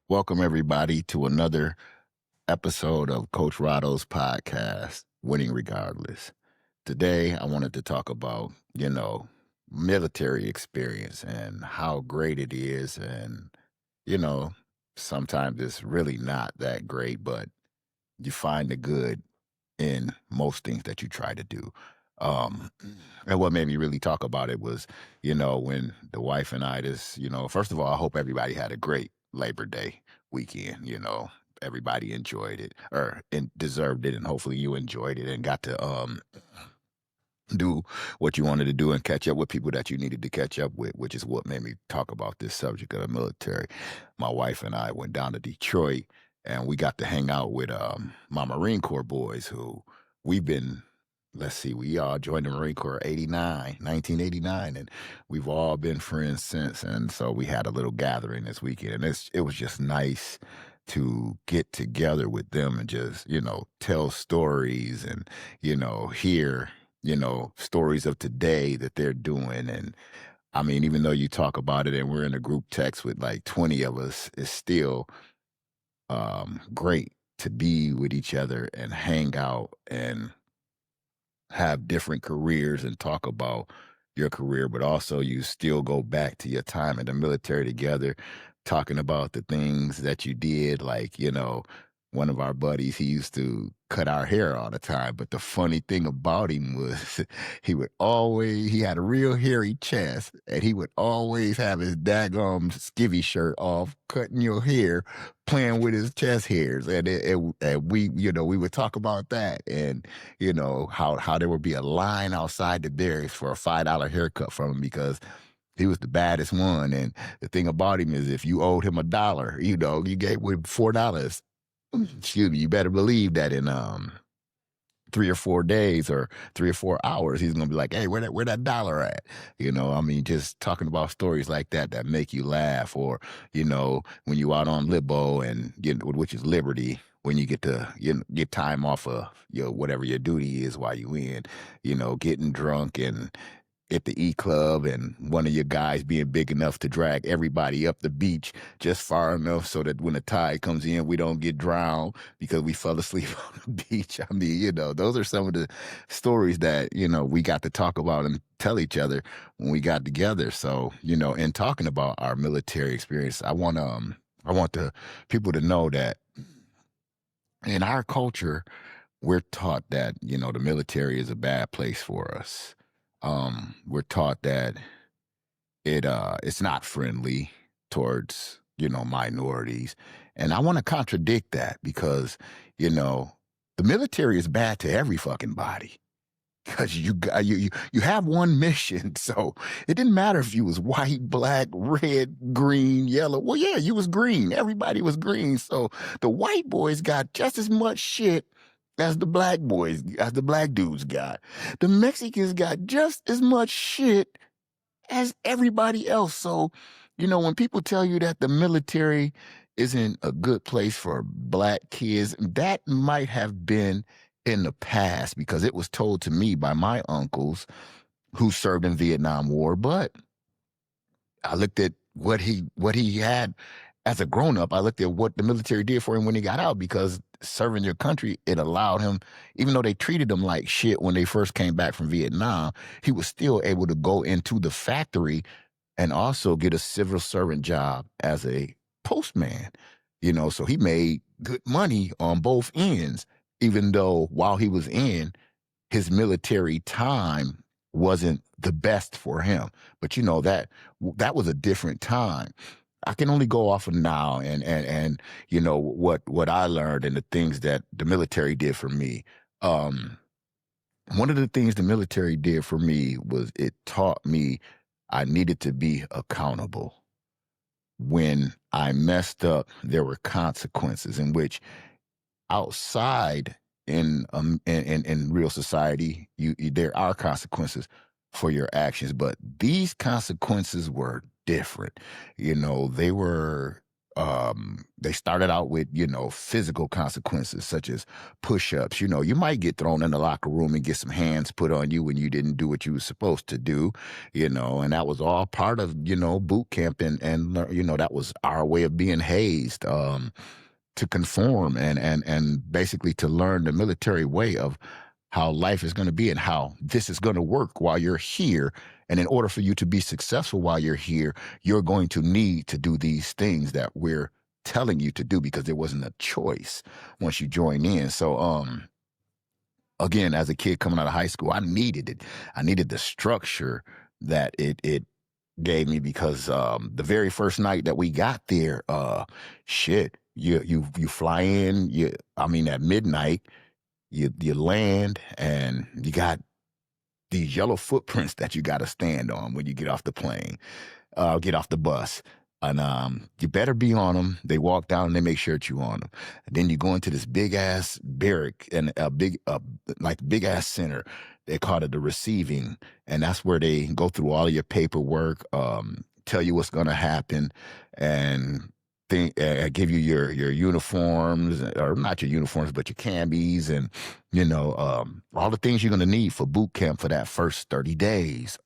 Welcome, everybody, to another episode of Coach Rodo's podcast, Winning Regardless. Today, I wanted to talk about, military experience and how great it is. And, you know, sometimes it's really not that great, but you find the good in most things that you try to do. Um, and what made me really talk about it was, when the wife and I just, first of all, I hope everybody had a great Labor Day weekend. Everybody enjoyed it or and deserved it, and hopefully you enjoyed it and got to do what you wanted to do and catch up with people that you needed to catch up with, which is what made me talk about this subject of the military. My wife and I went down to Detroit and we got to hang out with my Marine Corps boys who we've been, let's see, we all joined the Marine Corps 1989, and we've all been friends since. And so we had a little gathering this weekend, and it was just nice to get together with them and just, tell stories and, hear stories of today that they're doing. And I mean, even though you talk about it and we're in a group text with like 20 of us, it's still great to be with each other and hang out and have different careers and talk about your career, but also you still go back to your time in the military together, talking about the things that you did. Like, one of our buddies, he used to cut our hair all the time. But the funny thing about him was he had a real hairy chest, and he would always have his daggum skivvy shirt off, cutting your hair, playing with his chest hairs. And we, we would talk about that. And how there would be a line outside the barracks for a $5 haircut from him because he was the baddest one. And the thing about him is if you owed him $1, you gave him $4. Excuse me, you better believe that in 3 or 4 days or 3 or 4 hours, he's gonna be like, "Hey, where that dollar at?" I mean, just talking about stories like that make you laugh, or when you out on Libo and which is Liberty, when you get to get time off of whatever your duty is while you in, getting drunk and at the E Club, and one of your guys being big enough to drag everybody up the beach just far enough so that when the tide comes in, we don't get drowned because we fell asleep on the beach. I mean, those are some of the stories that, we got to talk about and tell each other when we got together. So, in talking about our military experience, I want the people to know that in our culture, we're taught that, the military is a bad place for us. We're taught that it's not friendly towards, minorities. And I want to contradict that because, you know, the military is bad to every fucking body. Because you have one mission, so it didn't matter if you was white, black, red, green, yellow. Well, yeah, you was green. Everybody was green. So the white boys got just as much shit as the black boys, as the black dudes got. The Mexicans got just as much shit as everybody else. So, when people tell you that the military isn't a good place for black kids, that might have been in the past because it was told to me by my uncles who served in Vietnam War. But I looked at what he had as a grown up. I looked at what the military did for him when he got out, because serving your country, it allowed him, even though they treated him like shit when they first came back from Vietnam, he was still able to go into the factory and also get a civil servant job as a postman. So he made good money on both ends, even though while he was in, his military time wasn't the best for him. But that was a different time. I can only go off of now and what I learned and the things that the military did for me. Um, One of the things the military did for me was it taught me I needed to be accountable. When I messed up, there were consequences in which outside in real society, there are consequences for your actions, but these consequences were different. They were They started out with, physical consequences such as push-ups. You might get thrown in the locker room and get some hands put on you when you didn't do what you were supposed to do, and that was all part of, boot camp, and that was our way of being hazed. To conform and basically to learn the military way of how life is going to be and how this is going to work while you're here. And in order for you to be successful while you're here, you're going to need to do these things that we're telling you to do because there wasn't a choice once you join in. So, again, as a kid coming out of high school, I needed it. I needed the structure that it gave me because the very first night that we got there, shit, you fly in, at midnight, you land and you got these yellow footprints that you got to stand on when you get off the plane, get off the bus. And you better be on them. They walk down and they make sure that you on them. And then you go into this big ass barrack and big ass center. They call it the receiving, and that's where they go through all of your paperwork, tell you what's going to happen, and give you your uniforms, or not your uniforms, but your cambis, and all the things you're going to need for boot camp for that first 30 days.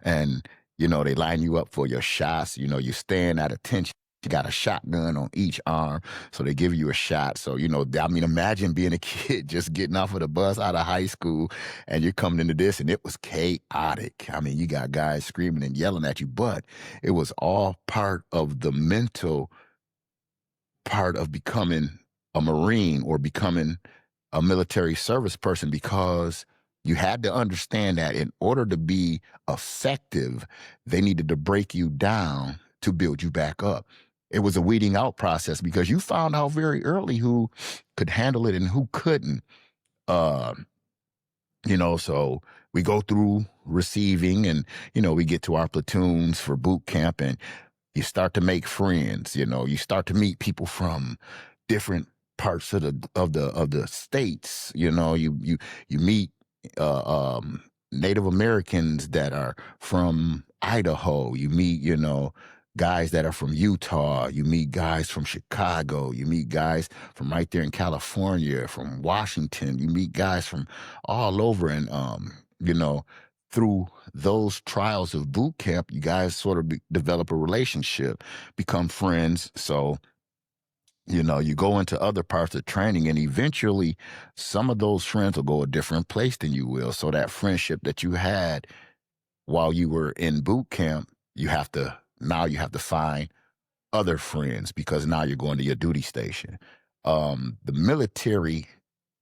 And they line you up for your shots. You stand at attention. You got a shotgun on each arm, so they give you a shot. So, imagine being a kid just getting off of the bus out of high school and you're coming into this, and it was chaotic. You got guys screaming and yelling at you, but it was all part of the mental part of becoming a Marine or becoming a military service person, because you had to understand that in order to be effective, they needed to break you down to build you back up. It was a weeding out process because you found out very early who could handle it and who couldn't. Uh, so we go through receiving and, we get to our platoons for boot camp, and you start to make friends. You start to meet people from different parts of the states. You meet Native Americans that are from Idaho. You meet guys that are from Utah. You meet guys from Chicago. You meet guys from right there in California, from Washington. You meet guys from all over, and through those trials of boot camp, you guys sort of develop a relationship, become friends. So, you go into other parts of training, and eventually some of those friends will go a different place than you will. So that friendship that you had while you were in boot camp, you have to find other friends, because now you're going to your duty station. The military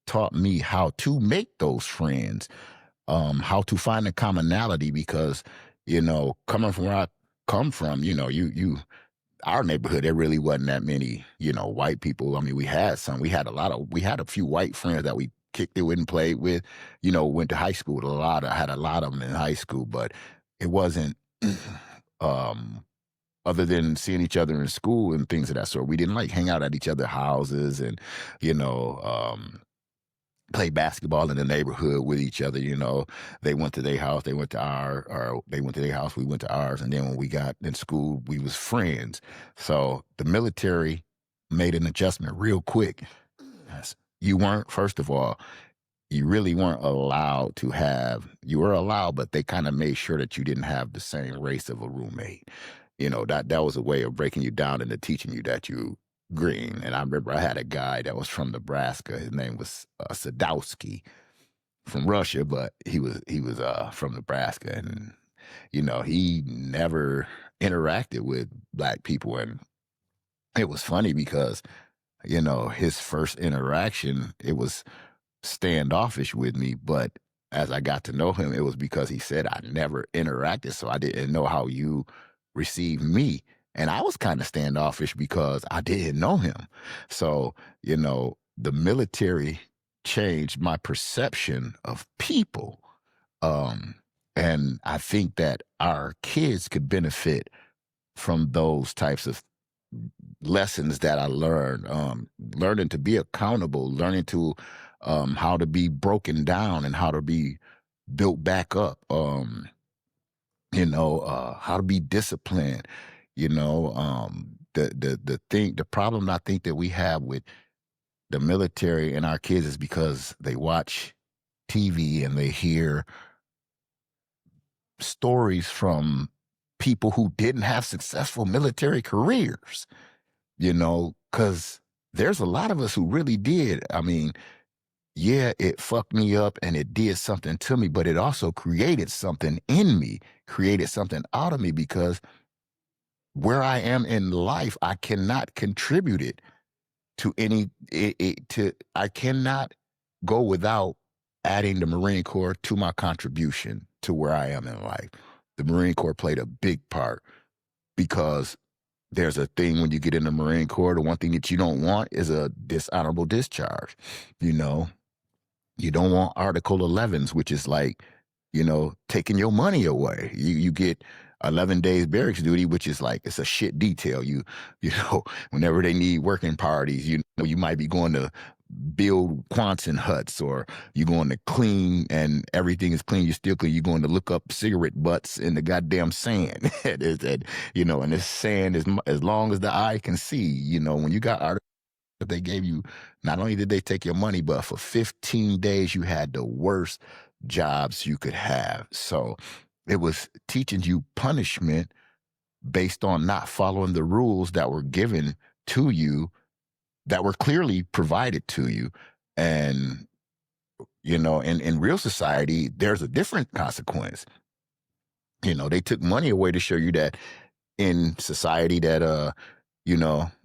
taught me how to make those friends, how to find a commonality, because, coming from where I come from, our neighborhood, there really wasn't that many, white people. We had we had a few white friends that we kicked it with and played with, went to high school with I had a lot of them in high school, but it wasn't, other than seeing each other in school and things of that sort. We didn't like hang out at each other's houses and, play basketball in the neighborhood with each other. They went to their house, they went to they went to their house, we went to ours. And then when we got in school, we was friends. So the military made an adjustment real quick. You weren't, first of all, you really weren't allowed to have, you were allowed, but they kind of made sure that you didn't have the same race of a roommate. That was a way of breaking you down and teaching you that you green. And I remember I had a guy that was from Nebraska. His name was Sadowski, from Russia, but he was from Nebraska, and he never interacted with black people. And it was funny because his first interaction, it was standoffish with me, but as I got to know him, it was because he said I never interacted, so I didn't know how you receive me. And I was kind of standoffish because I didn't know him. So, the military changed my perception of people. And I think that our kids could benefit from those types of lessons that I learned, learning to be accountable, learning to how to be broken down and how to be built back up, how to be disciplined, the problem I think that we have with the military and our kids is because they watch TV and they hear stories from people who didn't have successful military careers, because there's a lot of us who really did. I mean, yeah, it fucked me up and it did something to me, but it also created something in me, created something out of me because where I am in life, I cannot contribute it to I cannot go without adding the Marine Corps to my contribution to where I am in life. The Marine Corps played a big part because there's a thing when you get in the Marine Corps, the one thing that you don't want is a dishonorable discharge. You know, you don't want Article 11s, which is like, taking your money away. You get 11 days barracks duty, which is like, it's a shit detail. Whenever they need working parties, you might be going to build Quonset huts, or you're going to clean and everything is clean. You still clean. You're going to look up cigarette butts in the goddamn sand. And this sand is as long as the eye can see. When you got Article, they gave you, not only did they take your money, but for 15 days you had the worst jobs you could have. So it was teaching you punishment based on not following the rules that were given to you, that were clearly provided to you. And, in real society, there's a different consequence. They took money away to show you that in society that,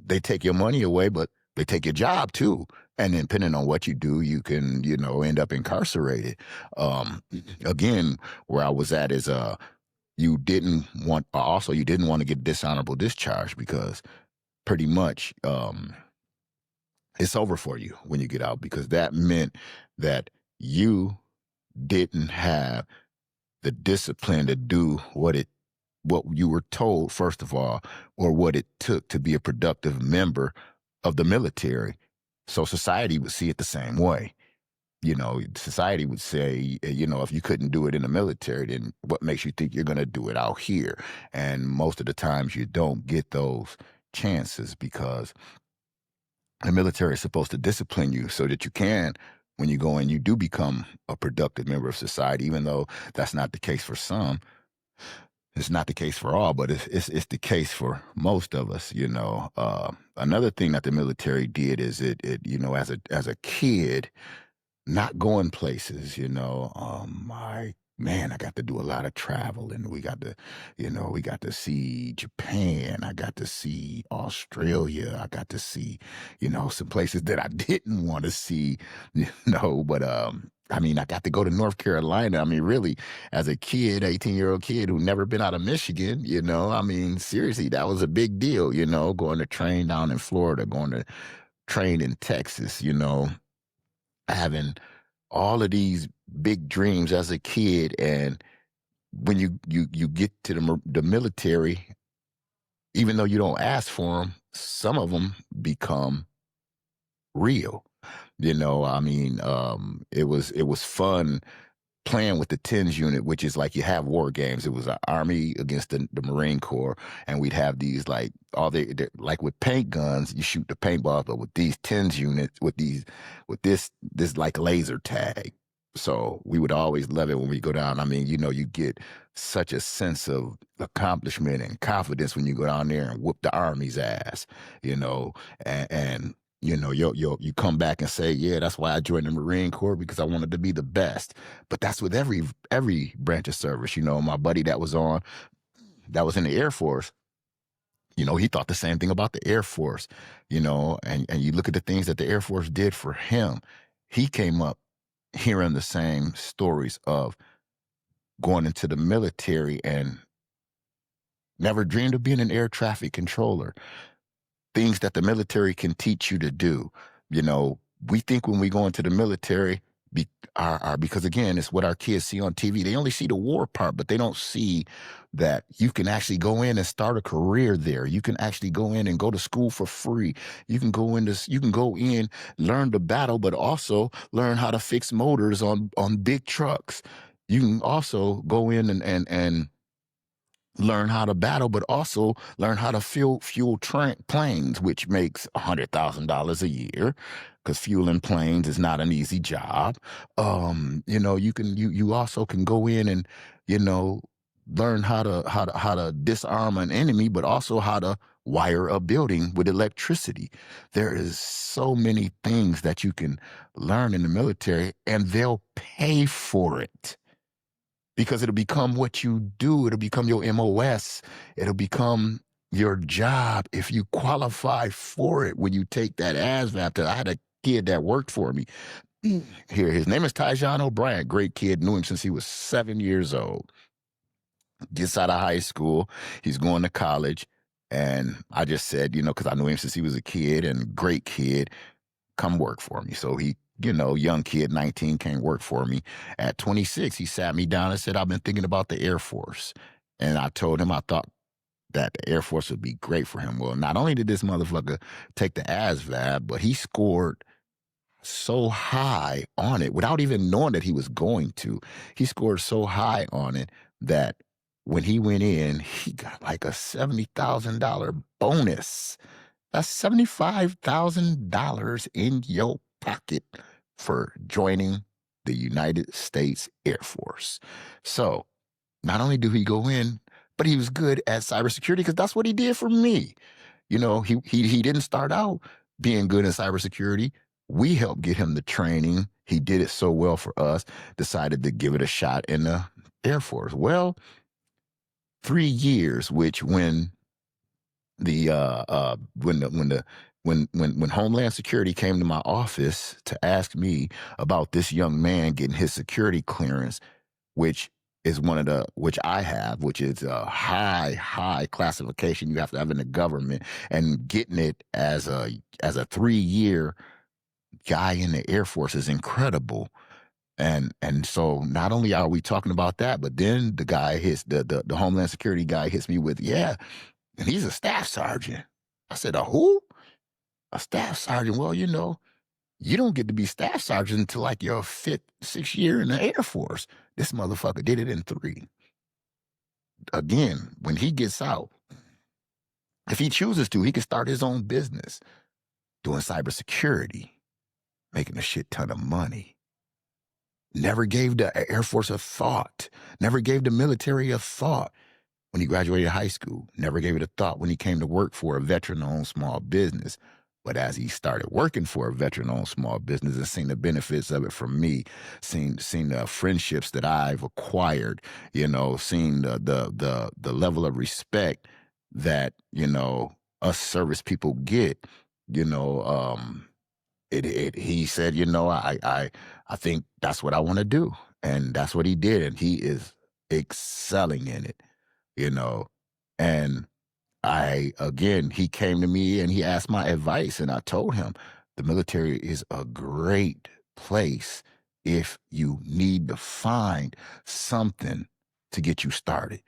they take your money away, but they take your job too. And then depending on what you do, you can, end up incarcerated. Again, where I was at is, you didn't want to get dishonorable discharge because pretty much, it's over for you when you get out, because that meant that you didn't have the discipline to do what you were told, first of all, or what it took to be a productive member of the military. So society would see it the same way. Society would say, if you couldn't do it in the military, then what makes you think you're going to do it out here? And most of the times you don't get those chances because the military is supposed to discipline you so that you can, when you go in, you do become a productive member of society, even though that's not the case for some. It's not the case for all, but it's the case for most of us. Another thing that the military did is it as a kid, not going places. I got to do a lot of travel, and we got to see Japan. I got to see Australia. I got to see, some places that I didn't want to see, but I got to go to North Carolina. Really, as a kid, 18-year-old kid who never been out of Michigan, seriously, that was a big deal, going to train down in Florida, going to train in Texas, having all of these big dreams as a kid. And when you get to the military, even though you don't ask for them, some of them become real. It was fun playing with the TENS unit, which is like you have war games. It was an army against the Marine Corps, and we'd have these like like with paint guns, you shoot the paintball, but with these TENS units, with this like laser tag. So we would always love it when we go down. You get such a sense of accomplishment and confidence when you go down there and whoop the Army's ass, and you come back and say, yeah, that's why I joined the Marine Corps, because I wanted to be the best. But that's with every branch of service. My buddy that was in the Air Force, he thought the same thing about the Air Force, and you look at the things that the Air Force did for him. He came up hearing the same stories of going into the military and never dreamed of being an air traffic controller. Things that the military can teach you to do. We think when we go into the military, because again, it's what our kids see on TV. They only see the war part, but they don't see that you can actually go in and start a career there. You can actually go in and go to school for free. You can go in, learn the battle, but also learn how to fix motors on big trucks. You can also go in and learn how to battle, but also learn how to fuel planes, which makes $100,000 a year. Because fueling planes is not an easy job. You also can go in and you know learn how to disarm an enemy, but also how to wire a building with electricity. There is so many things that you can learn in the military, and they'll pay for it because it'll become what you do. It'll become your MOS. It'll become your job if you qualify for it when you take that ASVAB test. I had a kid that worked for me. Here, his name is Tyjon O'Brien. Great kid. Knew him since he was 7 years old. Gets out of high school. He's going to college. And I just said, because I knew him since he was a kid and great kid, come work for me. So he, young kid, 19, came work for me. At 26, he sat me down and said, I've been thinking about the Air Force. And I told him I thought that the Air Force would be great for him. Well, not only did this motherfucker take the ASVAB, but he scored so high on it without even knowing that he was going to. He scored so high on it that when he went in, he got like a $70,000 bonus. That's $75,000 in your pocket for joining the United States Air Force. So not only do he go in, but he was good at cybersecurity because that's what he did for me. He didn't start out being good in cybersecurity. We helped get him the training. He did it so well for us, decided to give it a shot in the Air Force. Well, 3 years, which when when Homeland Security came to my office to ask me about this young man getting his security clearance, which is which I have, which is a high classification you have to have in the government, and getting it as a 3 year guy in the Air Force is incredible. And so not only are we talking about that, but then the guy hits the Homeland Security guy hits me with, yeah, and he's a staff sergeant. I said, a who? A staff sergeant. Well, you don't get to be staff sergeant until like your fifth, sixth year in the Air Force. This motherfucker did it in 3. Again, when he gets out, if he chooses to, he can start his own business doing cybersecurity, making a shit ton of money. Never gave the Air Force a thought. Never gave the military a thought when he graduated high school. Never gave it a thought when he came to work for a veteran-owned small business. But as he started working for a veteran-owned small business and seen the benefits of it from me, seen the friendships that I've acquired, seen the level of respect that us service people get, you know, he said, I think that's what I want to do, and that's what he did, and he is excelling in it, you know, and he came to me and he asked my advice, and I told him the military is a great place if you need to find something to get you started.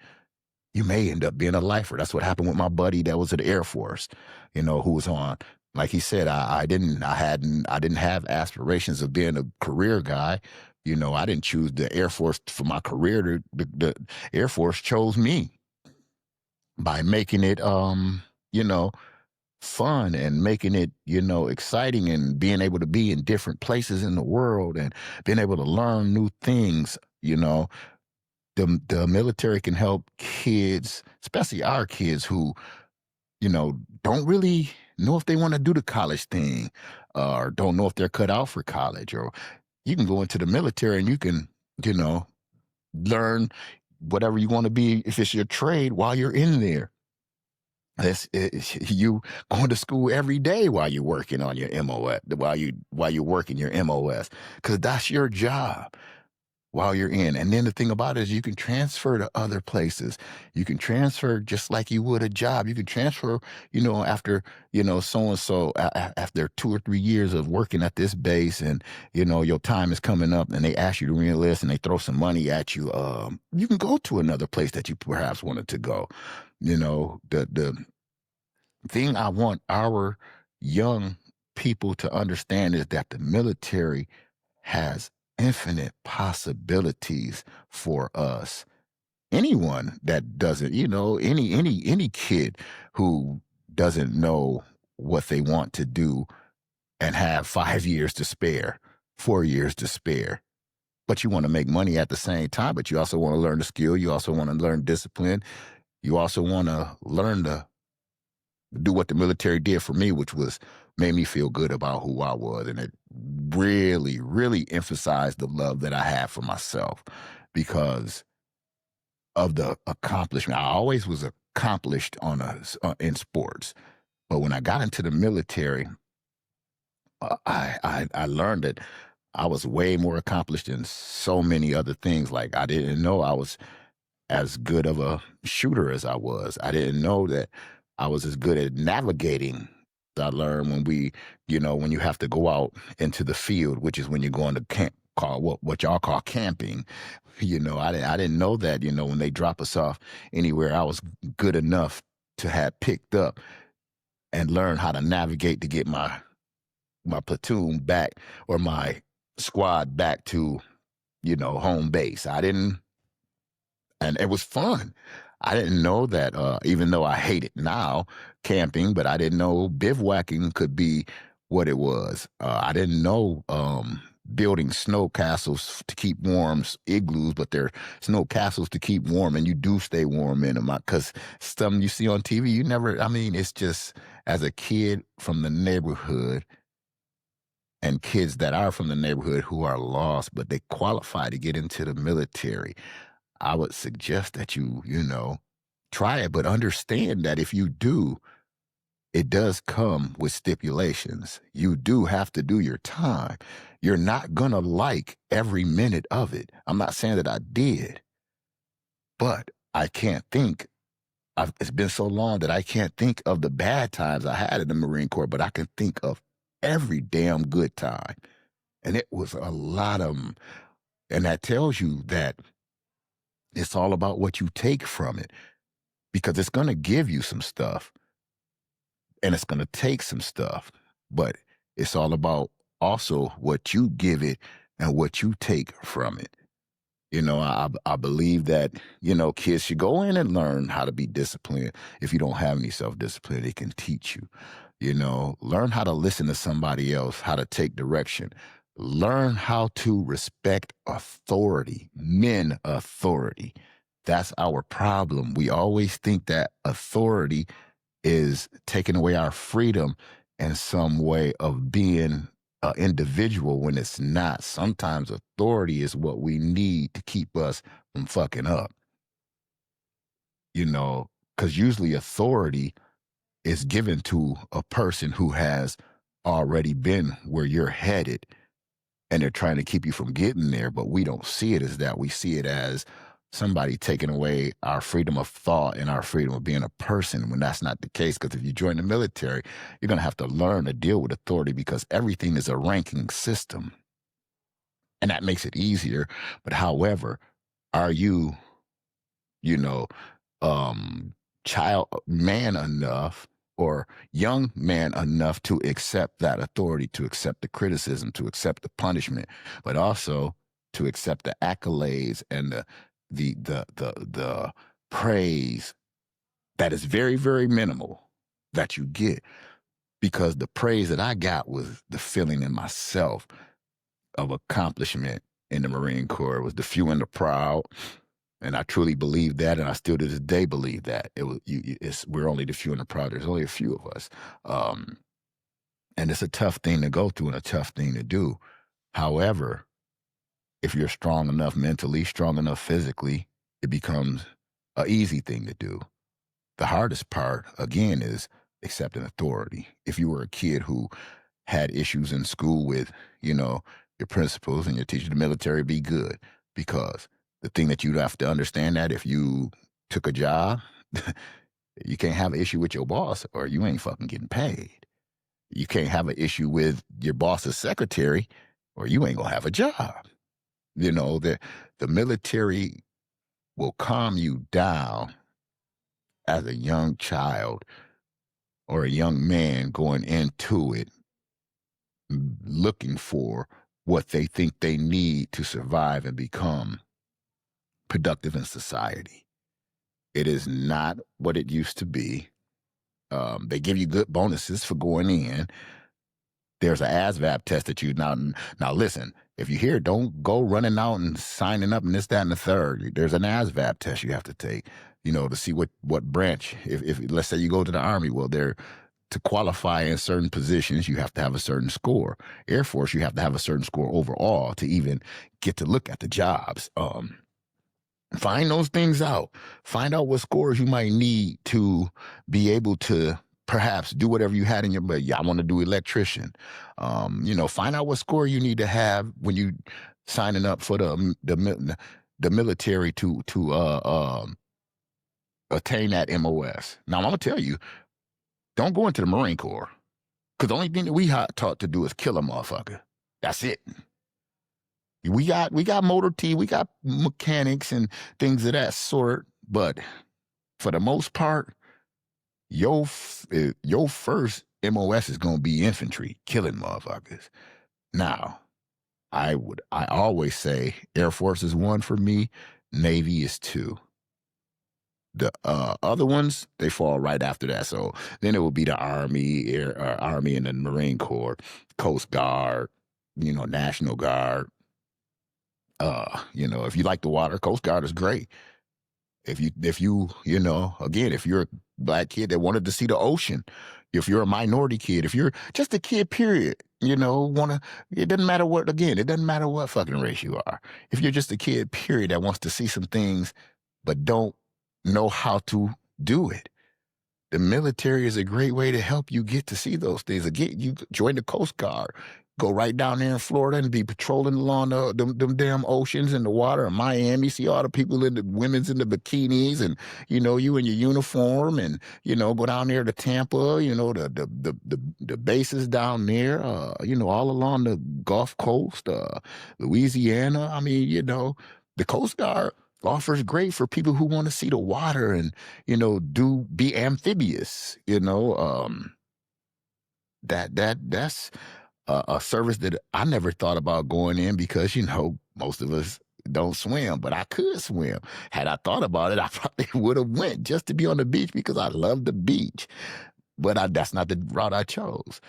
You may end up being a lifer. That's what happened with my buddy that was at the Air Force, who was on. Like he said, I didn't have aspirations of being a career guy. I didn't choose the Air Force for my career. The Air Force chose me by making it, fun and making it, exciting, and being able to be in different places in the world and being able to learn new things. The military can help kids, especially our kids who, don't really know if they want to do the college thing, or don't know if they're cut out for college. Or you can go into the military and you can, learn whatever you want to be, if it's your trade, while you're in there. You going to school every day while you're working on your MOS, while you're working your MOS, because that's your job while you're in. And then the thing about it is you can transfer to other places. You can transfer just like you would a job. You can transfer, after, so-and-so, after 2 or 3 years of working at this base, and, your time is coming up and they ask you to re-enlist and they throw some money at you. You can go to another place that you perhaps wanted to go. The thing I want our young people to understand is that the military has infinite possibilities for us anyone that doesn't, any kid who doesn't know what they want to do and have 5 years to spare, 4 years to spare. But you want to make money at the same time, but you also want to learn the skill. You also want to learn discipline. You also want to learn to do what the military did for me, which was made me feel good about who I was. And it really, really emphasized the love that I had for myself because of the accomplishment. I always was accomplished in sports. But when I got into the military, I learned that I was way more accomplished in so many other things. Like I didn't know I was as good of a shooter as I was. I didn't know that I was as good at navigating. I learned when you have to go out into the field, which is when you're going to camp, call what y'all call camping. I didn't know that. When they drop us off anywhere, I was good enough to have picked up and learn how to navigate to get my platoon back or my squad back to home base. I didn't And it was fun. I didn't know that, even though I hate it now, camping, but I didn't know bivouacking could be what it was. I didn't know building snow castles to keep warm, igloos, but they're snow castles to keep warm, and you do stay warm in them. Because some you see on TV, you never, I mean, it's just as a kid from the neighborhood and kids that are from the neighborhood who are lost, but they qualify to get into the military. I would suggest that try it, but understand that if you do, it does come with stipulations. You do have to do your time. You're not gonna like every minute of it. I'm not saying that I did, but I can't think. It's been so long that I can't think of the bad times I had in the Marine Corps, but I can think of every damn good time. And it was a lot of them. And that tells you that it's all about what you take from it because it's going to give you some stuff and it's going to take some stuff, but it's all about also what you give it and what you take from it. I believe that, kids should go in and learn how to be disciplined. If you don't have any self-discipline, it can teach you. Learn how to listen to somebody else, how to take direction. Learn how to respect authority, men authority. That's our problem. We always think that authority is taking away our freedom in some way of being an individual when it's not. Sometimes authority is what we need to keep us from fucking up, because usually authority is given to a person who has already been where you're headed and they're trying to keep you from getting there, but we don't see it as that. We see it as somebody taking away our freedom of thought and our freedom of being a person when that's not the case. Because if you join the military, you're going to have to learn to deal with authority because everything is a ranking system. And that makes it easier. But however, are you, you know, child man enough or young man enough to accept that authority, to accept the criticism, to accept the punishment, but also to accept the accolades and the praise that is very, very minimal that you get. Because the praise that I got was the feeling in myself of accomplishment in the Marine Corps. It was the few and the proud. And I truly believe that, and I still to this day believe that we're only the few and the proud. There's only a few of us, and it's a tough thing to go through and a tough thing to do. However, if you're strong enough mentally, strong enough physically, it becomes an easy thing to do. The hardest part, again, is accepting authority. If you were a kid who had issues in school with, your principals and your teacher, the military, be good because the thing that you have to understand that if you took a job, you can't have an issue with your boss or you ain't fucking getting paid. You can't have an issue with your boss's secretary or you ain't gonna have a job. The military will calm you down as a young child or a young man going into it looking for what they think they need to survive and become productive in society. It is not what it used to be. They give you good bonuses for going in. There's an ASVAB test that you now listen. If you hear, don't go running out and signing up and this, that, and the third. There's an ASVAB test you have to take, to see what branch. If let's say you go to the Army, well, to qualify in certain positions, you have to have a certain score. Air Force, you have to have a certain score overall to even get to look at the jobs. Find those things out. Find out what scores you might need to be able to perhaps do whatever you had in your, but yeah, I want to do electrician. Find out what score you need to have when you signing up for the military to attain that MOS. Now I'm gonna tell you, don't go into the Marine Corps, because the only thing that we taught to do is kill a motherfucker. That's it. We got motor T, we got mechanics and things of that sort, but for the most part, your first MOS is gonna be infantry, killing motherfuckers. Now, I always say Air Force is 1 for me, Navy is 2. The other ones, they fall right after that. So then it will be the Army, Army and the Marine Corps, Coast Guard, National Guard. If you like the water, Coast Guard is great. If you, again, if you're a black kid that wanted to see the ocean, if you're a minority kid, if you're just a kid, period, it doesn't matter it doesn't matter what fucking race you are. If you're just a kid, period, that wants to see some things, but don't know how to do it, the military is a great way to help you get to see those things. Again, you join the Coast Guard, go right down there in Florida and be patrolling along them damn oceans and the water in Miami, see all the people women's in the bikinis and, you in your uniform and, go down there to Tampa, the bases down there, all along the Gulf Coast, Louisiana. I mean, the Coast Guard offers great for people who want to see the water and, be amphibious, that's a service that I never thought about going in because, most of us don't swim, but I could swim. Had I thought about it, I probably would have went just to be on the beach because I love the beach. But that's not the route I chose,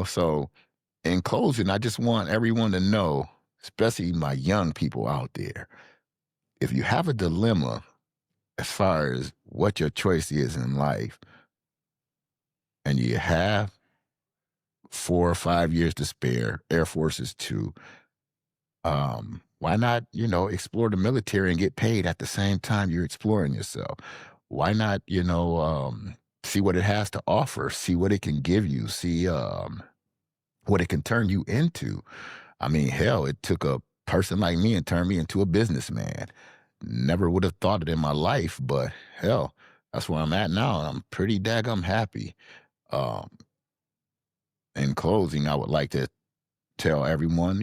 So in closing, I just want everyone to know, especially my young people out there, if you have a dilemma as far as what your choice is in life, and you have 4 or 5 years to spare, Air Force is 2, why not, explore the military and get paid at the same time you're exploring yourself? Why not, see what it has to offer, see what it can give you, see what it can turn you into? I mean, hell, it took a person like me and turned me into a businessman. Never would have thought it in my life, but hell, that's where I'm at now. And I'm pretty daggum happy. Um, in closing, I would like to tell everyone,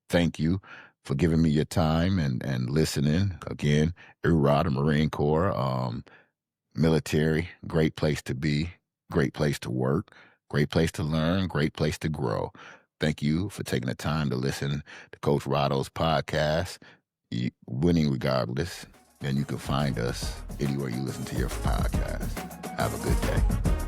thank you for giving me your time and listening. Again, Rodo, Marine Corps, military, great place to be, great place to work, great place to learn, great place to grow. Thank you for taking the time to listen to Coach Rodo's podcast, Winning Regardless. And you can find us anywhere you listen to your podcast. Have a good day.